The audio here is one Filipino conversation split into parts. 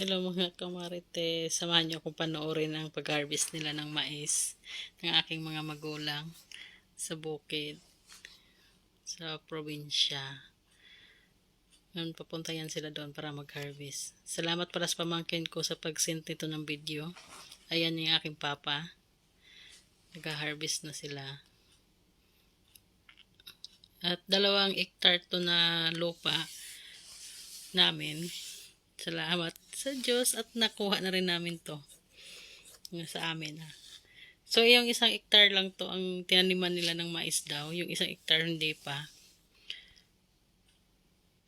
Hello mga kamarites, samahan niyo akong panoorin ang pag-harvest nila ng mais ng aking mga magulang sa bukid, sa probinsya. Ngayon papunta yan sila doon para mag-harvest. Salamat pala sa pamangkin ko sa pag-send nito ng video. Ayan yung aking papa. Nag-harvest na sila. At 2 hektar to na lupa namin. Salamat sa Diyos at nakuha na rin namin to. Sa amin ha. So, yung 1 hektar lang to ang tinaniman nila ng mais daw. Yung 1 hektar hindi pa.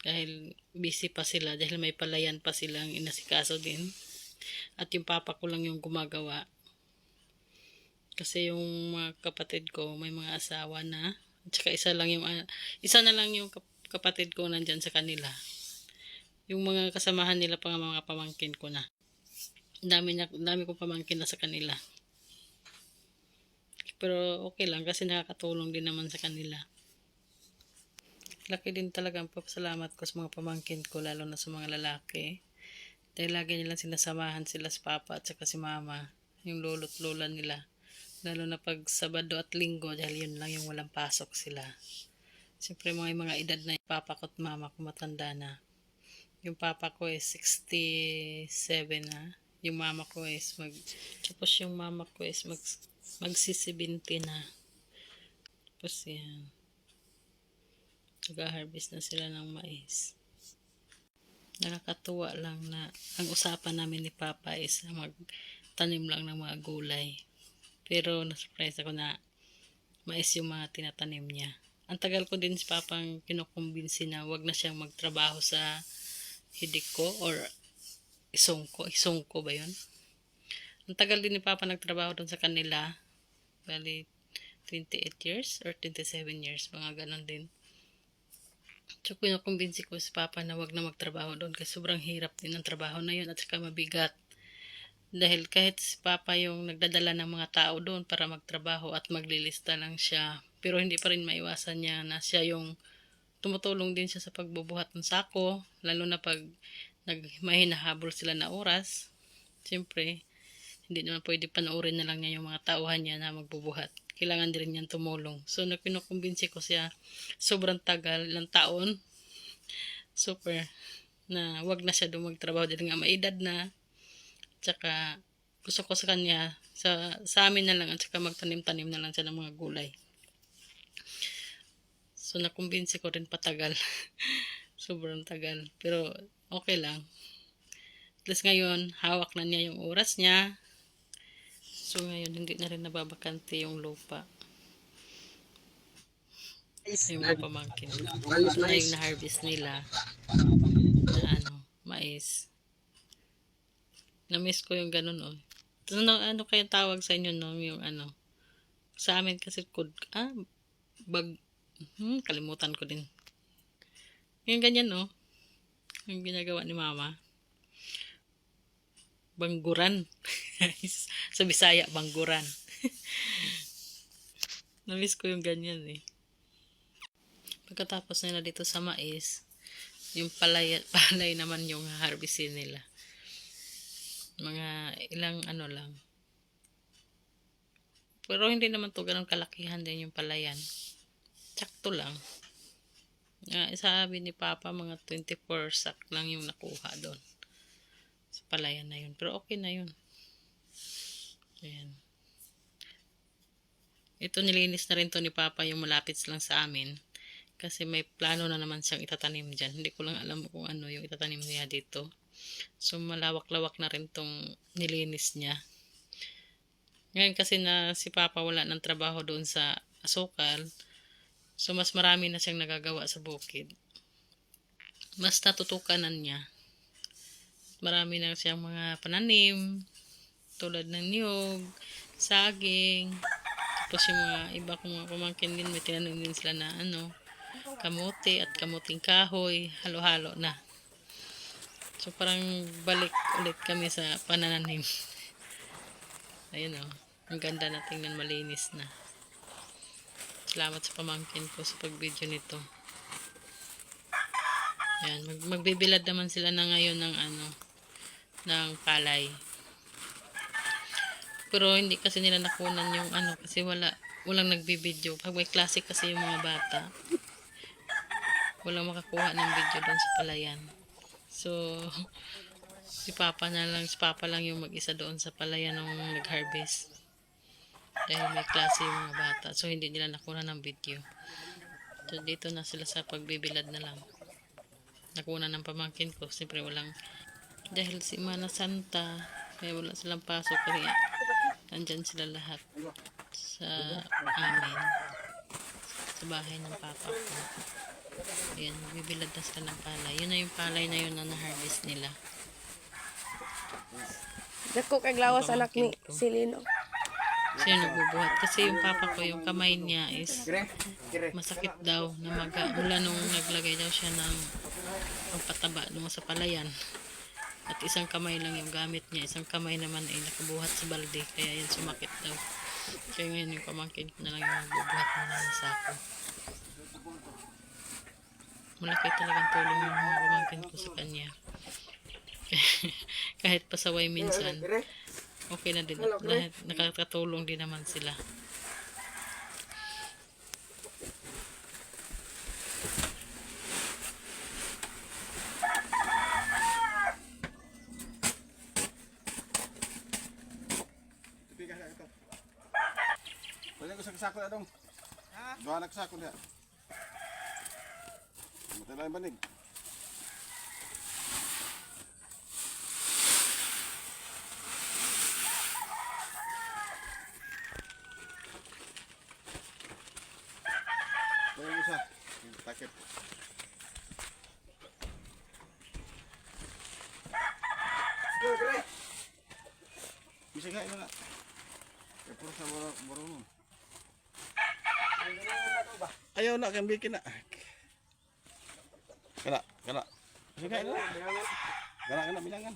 Dahil busy pa sila. Dahil may palayan pa silang inasikaso din. At yung papa ko lang yung gumagawa. Kasi yung mga kapatid ko may mga asawa na. At saka isa na lang yung kapatid ko nandyan sa kanila. Yung mga kasamahan nila pa mga pamangkin ko na. Dami ko pamangkin na sa kanila. Pero okay lang kasi nakakatulong din naman sa kanila. Laki din talaga ang papasalamat ko sa mga pamangkin ko, lalo na sa mga lalaki. Dahil lagi nilang sinasamahan sila sa papa at saka si mama, yung lolo't lola nila. Lalo na pag Sabado at Linggo dahil yun lang yung walang pasok sila. Siyempre mga edad na yung papa ko at mama ko matanda na. Yung papa ko is 67 na. Yung mama ko is tapos yung mama ko is magsi-70 na. Tapos yan. Nag-harvest na sila ng mais. Nakakatuwa lang na ang usapan namin ni Papa is magtanim lang ng mga gulay. Pero na-surprise ako na mais yung mga tinatanim niya. Ang tagal ko din si Papang kinukumbinsi na wag na siyang magtrabaho sa Hidiko or Isongko ba yun? Ang tagal din ni Papa nagtrabaho doon sa kanila. Bali 28 years or 27 years, mga ganon din. So, kinukumbinsi ko si Papa na wag na magtrabaho doon kasi sobrang hirap din ang trabaho na yun at saka mabigat. Dahil kahit si Papa yung nagdadala ng mga tao doon para magtrabaho at maglilista lang siya. Pero hindi pa rin maiwasan niya na siya yung tumutulong din siya sa pagbubuhat ng sako. Lalo na pag may hinahabol sila na oras. Siyempre, hindi naman pwede panoorin na lang niya yung mga tauhan niya na magbubuhat. Kailangan din niyang tumulong. So, nakinukumbinsi ko siya sobrang tagal, ilang taon. Super. Na wag na siya doon magtrabaho dahil nga maedad na. Tsaka, gusto ko sa kanya, sa amin na lang at saka magtanim-tanim na lang siya ng mga gulay. So, nakumbinsi ko rin patagal. Sobrang tagal. Pero, okay lang. At least ngayon, hawak na niya yung oras niya. So, ngayon, hindi na rin nababakante yung lupa. Yung mga pamangkin. Na yung na-harvest nila na mais. Na-miss ko yung ganun, oh. Ano kaya tawag sa inyo, no? Yung sa amin kasi kalimutan ko din. Yung ganyan, no? Yung ginagawa ni mama. Bangguran. Sa Bisaya, bangguran. Na-miss ko yung ganyan, eh. Pagkatapos nila dito sa mais, yung palay naman yung harvestin nila. Mga ilang lang. Pero hindi naman to ganun kalakihan din yung palayan. Sakto lang. Sabi ni Papa, mga 24 sack lang yung nakuha doon. Sa palayan na yun. Pero okay na yun. Ayan. Ito nilinis na rin to ni Papa yung malapit lang sa amin. Kasi may plano na naman siyang itatanim dyan. Hindi ko lang alam kung ano yung itatanim niya dito. So, malawak-lawak na rin tong nilinis niya. Ngayon kasi na si Papa wala ng trabaho doon sa asukal. So, mas marami na siyang nagagawa sa bukid. Mas natutukanan niya. Marami na siyang mga pananim. Tulad ng niyog, saging. Tapos yung mga iba kong mga pamangkin din, may tinanim din sila na kamote at kamuting kahoy. Halo-halo na. So, parang balik ulit kami sa panananim. Ayun o. Ang ganda na tingnan, malinis na. Salamat sa pamangkin ko sa pag-video nito. Ayan. Magbibilad naman sila na ngayon ng ng palay. Pero hindi kasi nila nakunan yung ano kasi walang nagbibideo. Pag may klase kasi yung mga bata, walang makakuha ng video doon sa palayan. So, si Papa lang yung mag-isa doon sa palayan nung nag-harvest. Dahil may klase yung mga bata. So, hindi nila nakuha ng video. So, dito na sila sa pagbibilad na lang. Nakuna ng pamangkin ko. Siyempre, dahil si Mana Santa, kaya wala silang pasok. Kaya, nandyan sila lahat sa amin. Sa bahay ng papa ko. Ayan, bibilad na sila ng palay. Yun na yung palay na yun na na-harvest nila. Dako kay lawas anak ni Silino. Siya nagbubuhat. Kasi yung papa ko, yung kamay niya is masakit daw na mula nung naglagay daw siya ng pampataba nung sa palayan. At isang kamay lang yung gamit niya. Isang kamay naman ay nakabuhat sa balde. Kaya yan sumakit daw. Kaya ngayon yung pamangkin ko na lang yung nagbubuhat na ng sako. Malaki talagang tulong yung mga pamangkin ko sa kanya. Kahit pasaway minsan, okay na din. Nakakatulong din naman sila. Pwede ko sa sako na dong. Dua anak sako niya. Matay lang yung banig. Pwede ko sa takip. Bisa gak ini nak? Ya pura sa borong. Ayaw nak kan bikin nak. Kena. Bisa gak ini nak? Kena bilangan.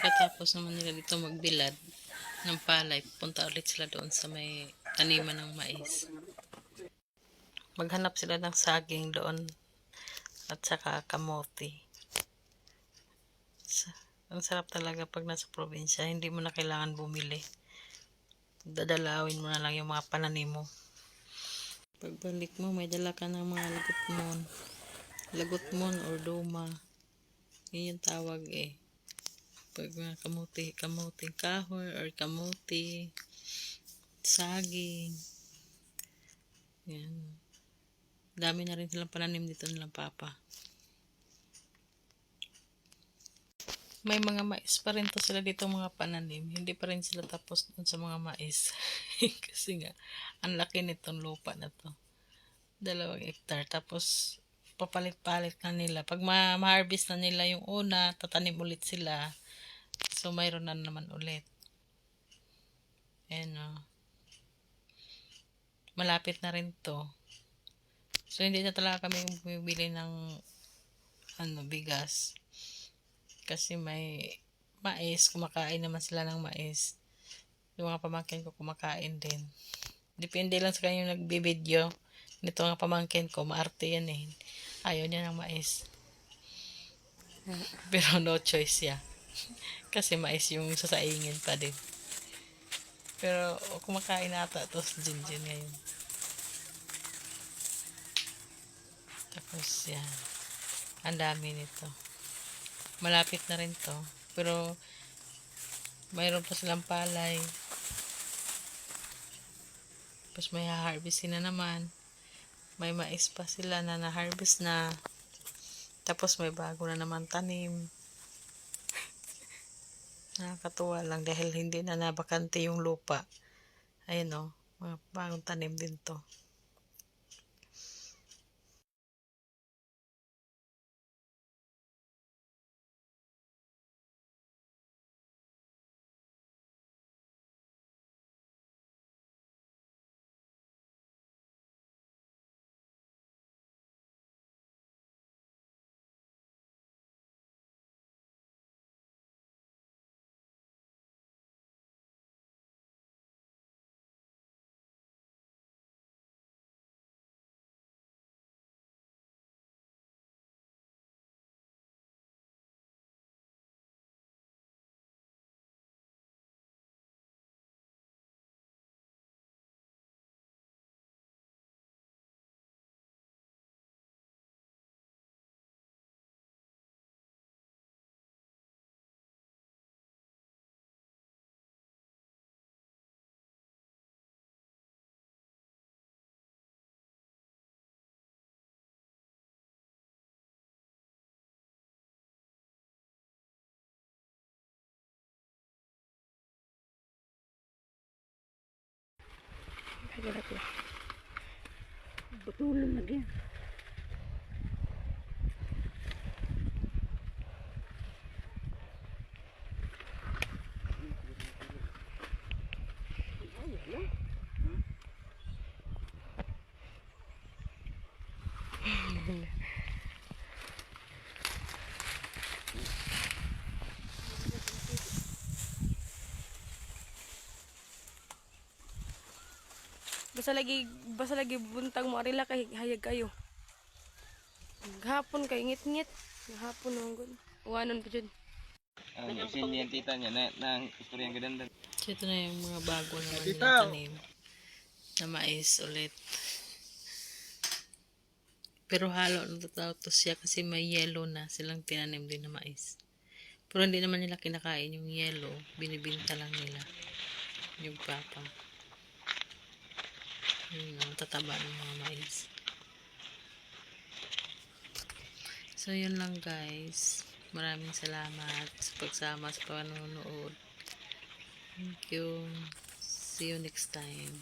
Pagkatapos naman nila dito magbilad ng palay, punta ulit sila doon sa may taniman ng mais. Maghanap sila ng saging doon at saka kamote. Ang sarap talaga pag nasa probinsya, hindi mo na kailangan bumili. Dadalawin mo na lang yung mga pananim mo. Pagbalik mo, may dala ka ng mga lagutmon. Lagutmon or duma. Yun yung tawag eh. Pag mga kamuting kahoy or kamuti, saging. Yan. Dami na rin silang pananim dito nilang papa. May mga mais pa rin to sila dito mga pananim. Hindi pa rin sila tapos dun sa mga mais. Kasi nga, ang laki nitong lupa na to. 2 hektar. Tapos, papalit-palit na nila. Pag ma-harvest na nila yung una, tatanim ulit sila. So, mayroon na naman ulit. Ayan o. Malapit na rin to. So, hindi na talaga kami bumibili ng bigas. Kasi may mais, kumakain naman sila ng mais. Yung mga pamangkin ko kumakain din. Depende lang sa kanya yung nagbibideo. Nito nga pamangkin ko, maarte yan eh. Ayaw niya ng mais. Pero no choice siya. Kasi mais yung sasaingin pa din. Pero kumakain ata to sa Jinjin ngayon. Tapos yan. Ang dami nito. Malapit na rin to. Pero mayroon pa silang palay. Tapos may ha-harvestin na naman. May mais pa sila na na-harvest na. Tapos may bago na naman tanim. Nakakatuwa lang dahil hindi na nabakante yung lupa. Ayun o. Mga bagong tanim din to. Betulan lagi. Basta lagi buntang mo arila kay hayag kayo. Gahapon kay ngit-ngit. Gahapon nunggon. Uwanon pa jud. Sin yan tita niya na istorya ang ganda. So, ito na yung mga bago naman nilang tanim. Na mais ulit. Pero halo na to siya kasi may yellow na silang tinanim din na mais. Pero hindi naman nila kinakain yung yellow. Binibinta lang nila. Yung papa. Yun ang tataba ng mga mais. So, yun lang guys. Maraming salamat sa pagsama sa panonood. Thank you. See you next time.